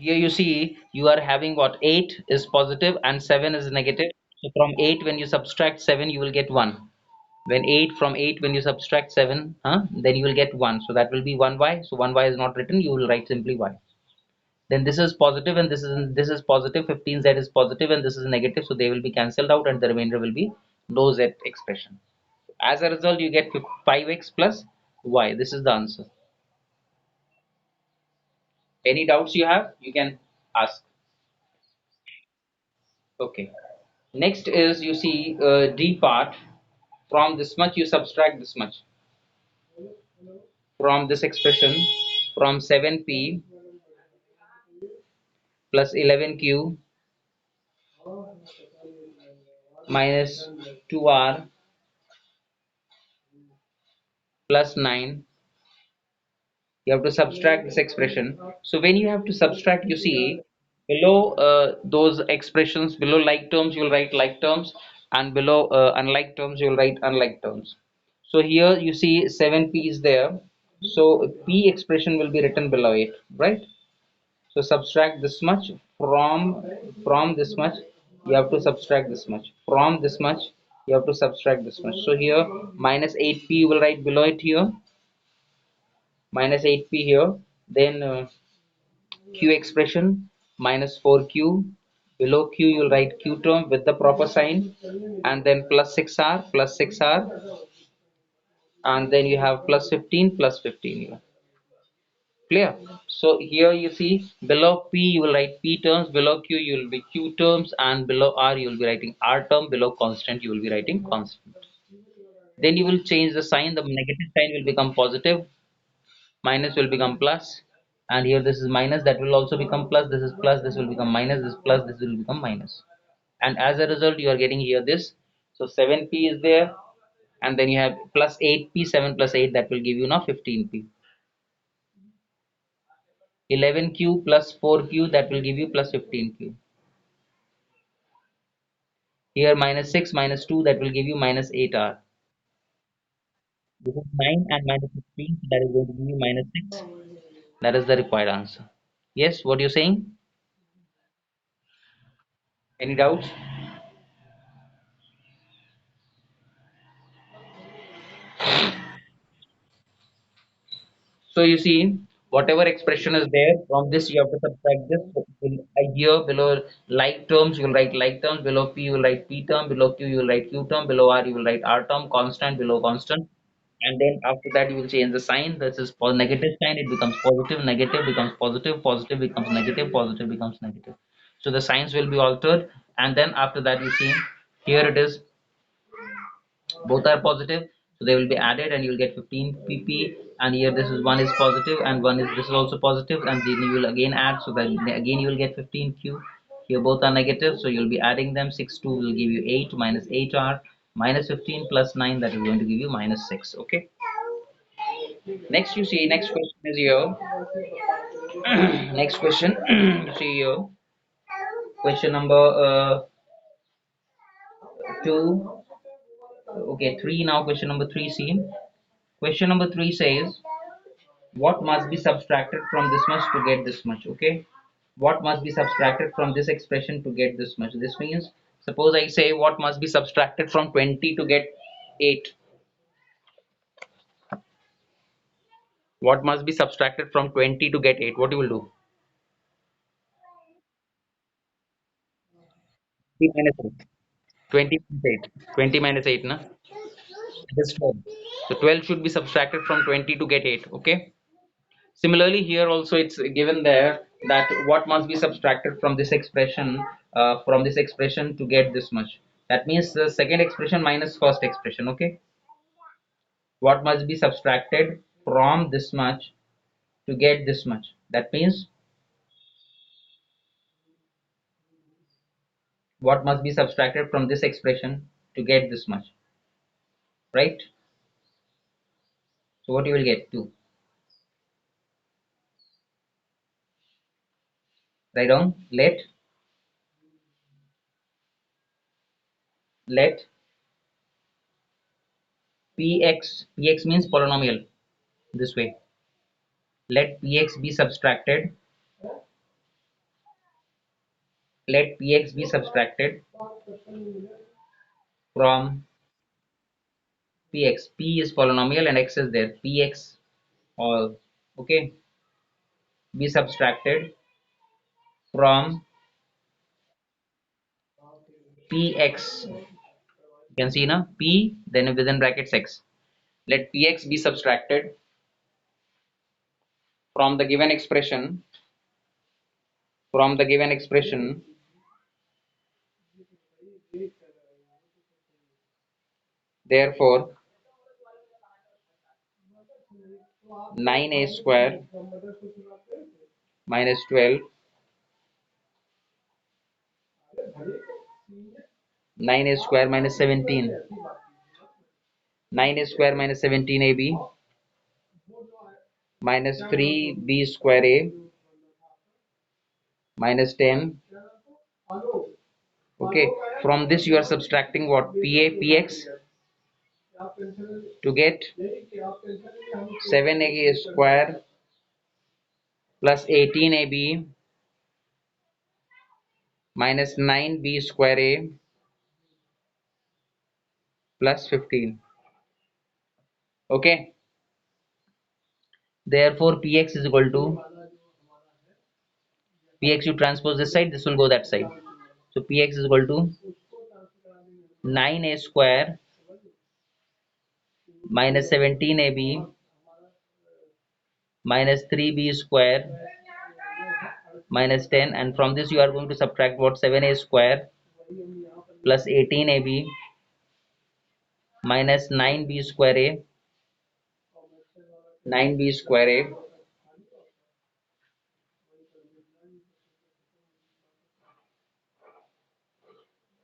Here you see you are having what, 8 is positive and 7 is negative. So from 8 when you subtract 7 you will get 1. When 8 from 8 when you subtract 7, then you will get 1. So that will be 1y. So 1y is not written, you will write simply y. Then this is positive and this is positive, 15z is positive and this is negative, so they will be cancelled out and the remainder will be no z expression. As a result you get 5x plus y. This is the answer. Any doubts you have, you can ask. Okay, next is you see d part. From this much you subtract this much. From this expression, from 7p plus 11q minus 2r plus 9, you have to subtract this expression. So when you have to subtract, you see below those expressions, below like terms you will write like terms, and below unlike terms you will write unlike terms. So here you see 7p is there, so p expression will be written below it, right? So subtract this much. From this much you have to subtract this much. From this much you have to subtract this much. So here minus 8p you will write below it here, minus 8p here. Then q expression minus 4q. Below q you'll write q term with the proper sign, and then plus 6r, and then you have plus 15 plus 15 here. Clear? So here you see below p you will write p terms, below q you will be q terms, and below r you will be writing r term, below constant you will be writing constant. Then you will change the sign. The negative sign will become positive, minus will become plus, and here this is minus, that will also become plus, this is plus, this will become minus, this plus, this will become minus. And as a result you are getting here this. So 7p is there, and then you have plus 8p, 7 plus 8, that will give you now 15p. 11q plus 4q, that will give you plus 15q. Here minus 6 minus 2, that will give you minus 8r. This is 9 and minus 15, so that is going to give you minus 6. That is the required answer. Yes, what you're saying? Any doubts? So you see, whatever expression is there, from this you have to subtract this. Here below like terms, you will write like terms. Below p, you will write p term. Below q, you will write q term. Below r, you will write r term. Constant below constant. And then after that, you will change the sign. This is for negative sign. It becomes positive. Negative becomes positive. Positive becomes negative. Positive becomes negative. So the signs will be altered. And then after that, you see here it is, both are positive, so they will be added and you'll get 15 pp. And here this is one is positive and one is, this is also positive, and then you will again add, so that again you will get 15q. Here both are negative, so you'll be adding them. 6 2 will give you 8, minus 8r, minus 15 plus 9, that is going to give you minus 6. Okay, next you see, next question is here. Next question. You see here, question number 2. Okay, 3 now. Question number 3, see. Question number 3 says, what must be subtracted from this much to get this much? Okay, what must be subtracted from this expression to get this much? This means, suppose I say what must be subtracted from 20 to get 8. What must be subtracted from 20 to get 8? What you will do? 20 minus 8. 20 minus 8. 20 minus 8, na? It is 12. So 12 should be subtracted from 20 to get 8. Okay. Similarly, here also it's given there that what must be subtracted from this expression to get this much. That means the second expression minus first expression. Okay, what must be subtracted from this much to get this much? That means what must be subtracted from this expression to get this much, right? So what you will get? 2. Write down. Let px means polynomial. This way, let px be subtracted Let px be subtracted from px. P is polynomial and x is there. Px all, okay, be subtracted from px. You can see now p, then within brackets x. Let px be subtracted from the given expression, from the given expression, therefore 9a square minus 12, 9a square minus 17, 9a square minus 17ab minus 3b square a minus 10. Okay, from this you are subtracting what? Pa px to get 7a square plus 18ab minus 9b square a plus 15. Okay, therefore px is equal to px, you transpose this side, this will go that side. So px is equal to 9a square minus 17ab minus 3b square minus 10, and from this you are going to subtract what? 7a square plus 18ab minus 9b square a, 9b square a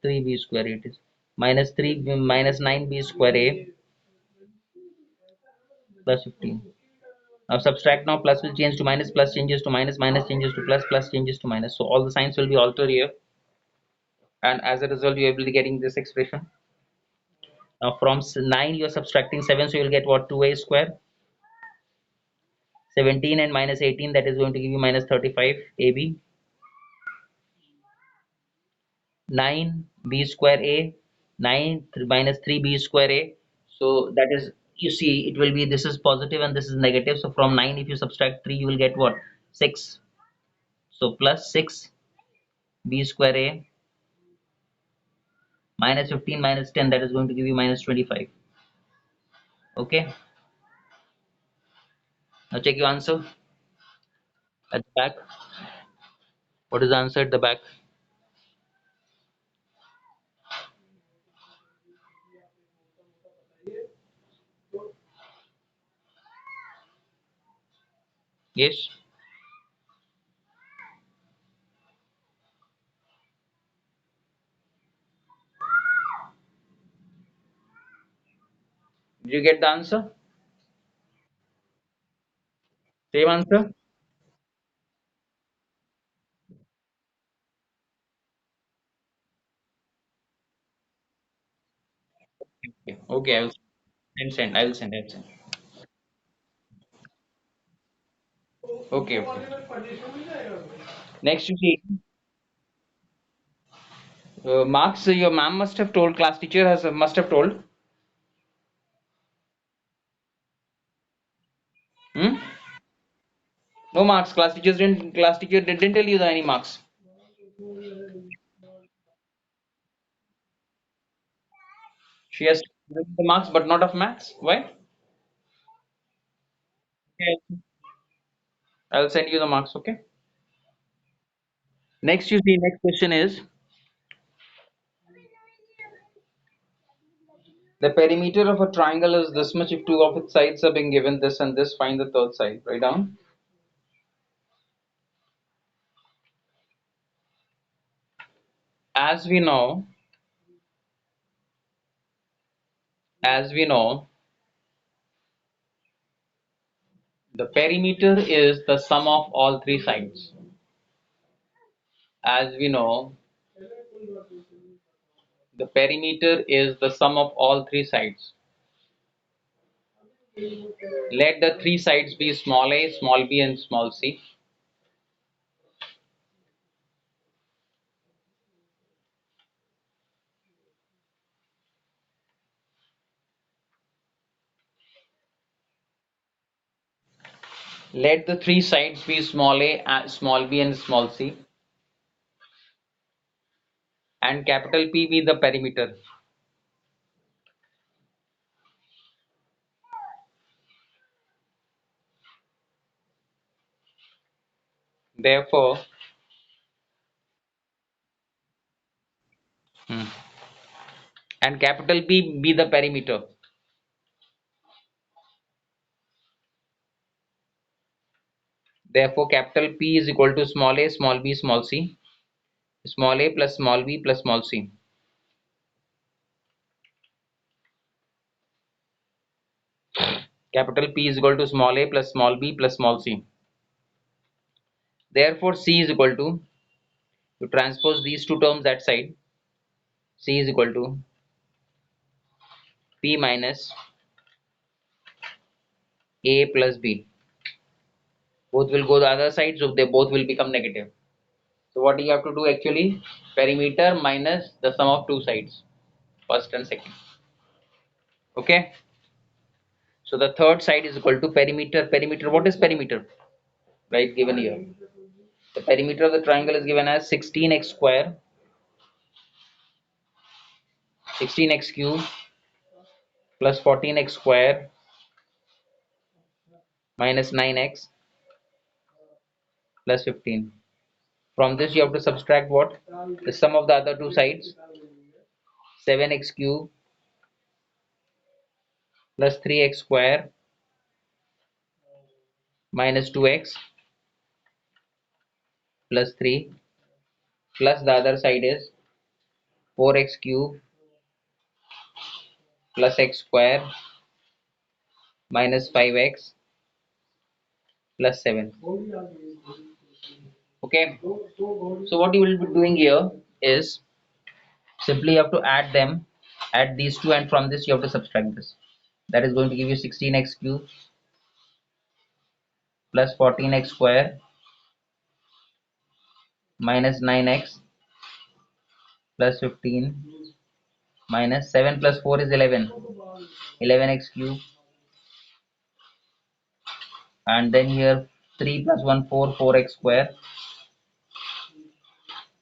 three b square, it is minus 3 minus 9b square a plus 15. Now subtract, now plus will change to minus, plus changes to minus, minus changes to plus, plus changes to minus, so all the signs will be altered here, and as a result you will be getting this expression. Now from 9 you are subtracting 7, so you will get what? 2a square, 17 and minus 18, that is going to give you minus 35 ab, 9b square a, 9 minus 3b square a, so that is, you see, it will be, this is positive and this is negative, so from 9 if you subtract 3 you will get what? 6, so plus 6 b square a minus 15 minus 10, that is going to give you minus 25. Okay, now check your answer at the back. What is the answer at the back? Yes, did you get the answer? Same answer? Okay, okay, I will send, I will send, I will send. Okay, okay. Next you see, marks, your ma'am must have told, class teacher has must have told. Hmm? No marks. Class teacher didn't tell you the any marks. She has given the marks, but not of maths. Why? Okay. I'll send you the marks. Okay. Next, you see, next question is the perimeter of a triangle is this much if two of its sides are being given this and this. Find the third side. Write down. As we know, as we know, the perimeter is the sum of all three sides. As we know, the perimeter is the sum of all three sides. Let the three sides be small a, small b, and small c. Let the three sides be small a, small b, and small c, and capital P be the perimeter. Therefore, hmm, and capital P be the perimeter. Therefore, capital P is equal to small a, small b, small c, small a plus small b plus small c. Capital P is equal to small a plus small b plus small c. Therefore, C is equal to, you transpose these two terms that side, C is equal to P minus A plus B. Both will go the other side, so they both will become negative. So what you have to do actually, perimeter minus the sum of two sides, first and second. Okay. So the third side is equal to perimeter. Perimeter, what is perimeter? Right, given here. The perimeter of the triangle is given as 16x square, 16x cube plus 14x square minus 9x plus 15. From this you have to subtract what? The sum of the other two sides, 7x cube plus 3x square minus 2x plus 3, plus the other side is 4x cube plus x square minus 5x plus 7. Okay. So what you will be doing here is simply you have to add them, add these two, and from this you have to subtract this. That is going to give you 16x cube plus 14x square minus 9x plus 15 minus 7 plus 4 is 11, 11x cube, and then here 3 plus 1 4, 4x square,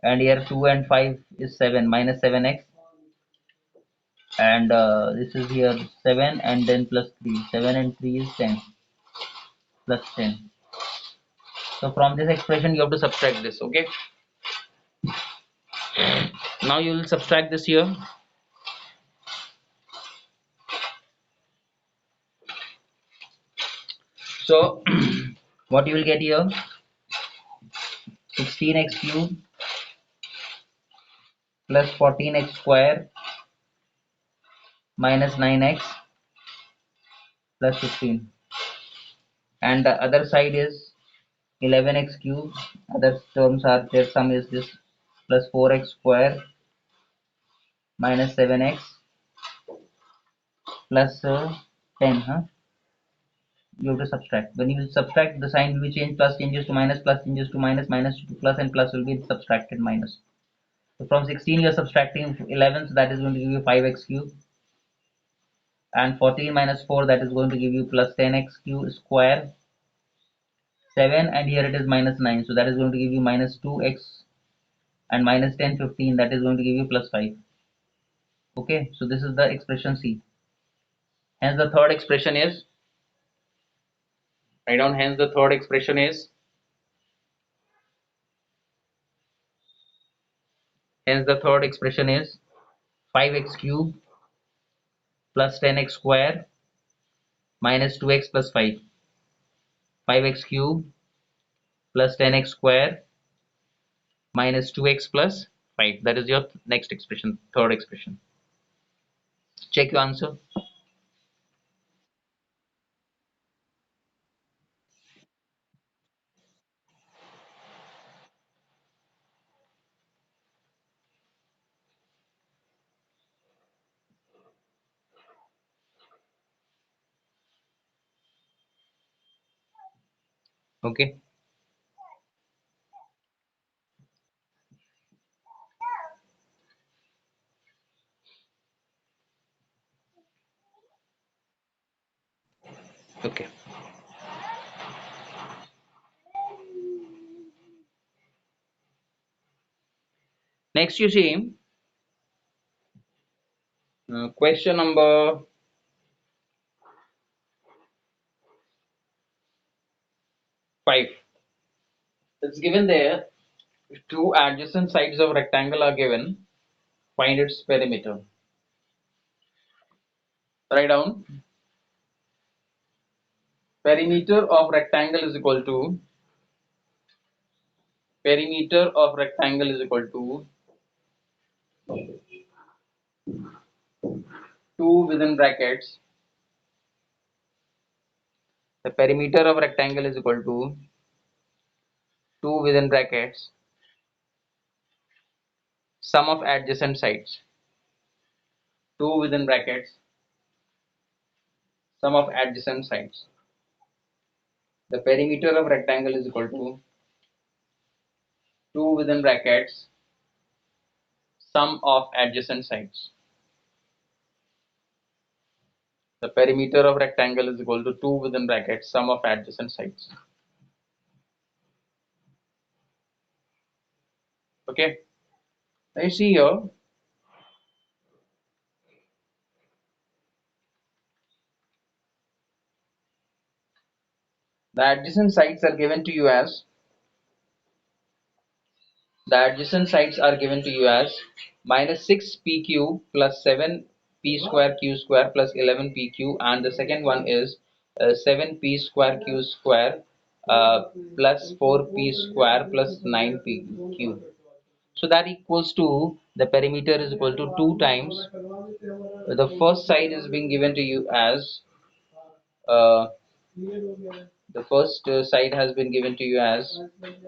and here 2 and 5 is 7 minus 7x, and this is here 7 and then plus 3, 7 and 3 is 10 plus 10. So from this expression you have to subtract this. Okay, now you will subtract this here. So what you will get here, 16x cube plus 14x square minus 9x plus 15, and the other side is 11x cube, other terms are their sum is this, plus 4x square minus 7x plus 10. You have to subtract. When you will subtract, the sign will be changed, plus changes to minus, plus changes to minus, minus to plus, and plus will be subtracted minus. So from 16 you are subtracting 11, so that is going to give you 5x cube, and 14 minus 4, that is going to give you plus 10x cube square, 7, and here it is minus 9, so that is going to give you minus 2x, and minus 10 15, that is going to give you plus 5. Okay, so this is the expression C. Hence the third expression is, write down, hence the third expression is, hence the third expression is 5x cube plus 10x square minus 2x plus 5, 5x cube plus 10x square minus 2x plus 5. That is your next expression, third expression. Check your answer. Okay. Okay. Next you see question number 5. It's given there, two adjacent sides of rectangle are given, find its perimeter. Write down, perimeter of rectangle is equal to, perimeter of rectangle is equal to 2 within brackets, the perimeter of rectangle is equal to 2 within brackets, sum of adjacent sides, 2 within brackets, sum of adjacent sides. The perimeter of rectangle is equal to 2 within brackets, sum of adjacent sides. The perimeter of rectangle is equal to 2 within brackets, sum of adjacent sides. Okay, now you see here, the adjacent sides are given to you as, the adjacent sides are given to you as minus 6pq plus 7p square q square plus 11pq, and the second one is 7p square q square plus 4p square plus 9pq. So that equals to, the perimeter is equal to 2 times, the first side is being given to you as uh, the first side has been given to you as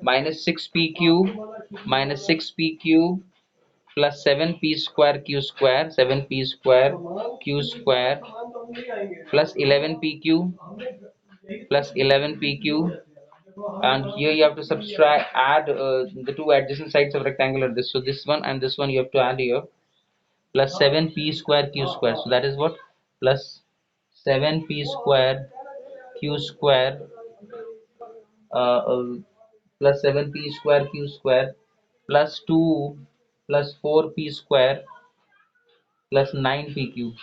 minus 6p cube, minus 6p cube plus 7p square q square, 7p square q square plus 11p cube plus 11p cube, and here you have to subtract, add the two adjacent sides of rectangular, this, so this one and this one you have to add here, plus 7p square q square, so that is what, plus 7p square q square uh, uh, plus 7p square q square plus 2 plus 4p square plus 9pq.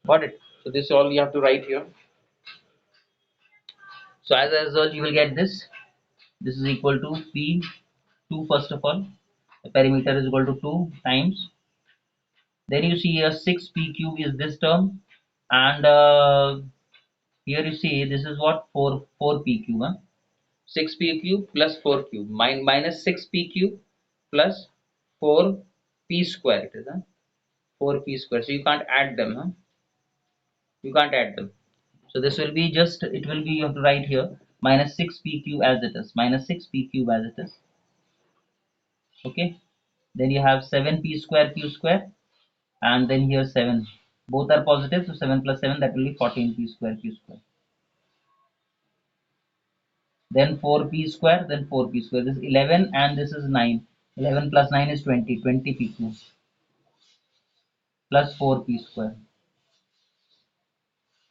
Got it? So this is all you have to write here. So as a result, you will get this. This is equal to p2 first of all. The perimeter is equal to 2 times. Then you see here 6p cube is this term, and here you see this is what, 4p cube. Huh? 6p cube plus 4 cube minus 6p cube plus 4p square, it is 4p square, so you can't add them, huh? You can't add them, so this will be just, it will be, you have to write here minus 6p cube as it is, minus 6p cube as it is. Okay, then you have 7p square q square, and then here 7, both are positive, so 7 plus 7, that will be 14p square q square, then 4p square, then 4p square, this is 11 and this is 9, 11 plus 9 is 20, 20p cube plus 4p square.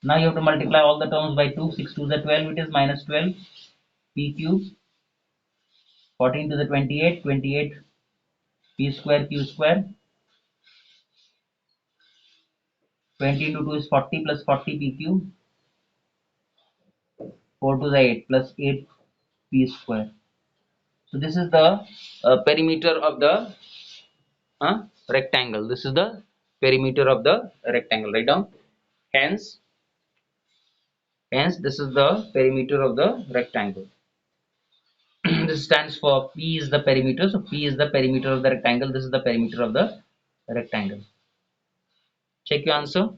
Now you have to multiply all the terms by 2, 6 to the 12, it is minus 12 p cube, 14 to the 28, 28 p square q square, 20 into 2 is 40 plus 40 p cube, 4 to the 8 plus 8 p square. So this is the perimeter of the rectangle. This is the perimeter of the rectangle. Write down. Hence, this is the perimeter of the rectangle. This stands for P is the perimeter. So P is the perimeter of the rectangle. This is the perimeter of the rectangle. Check your answer.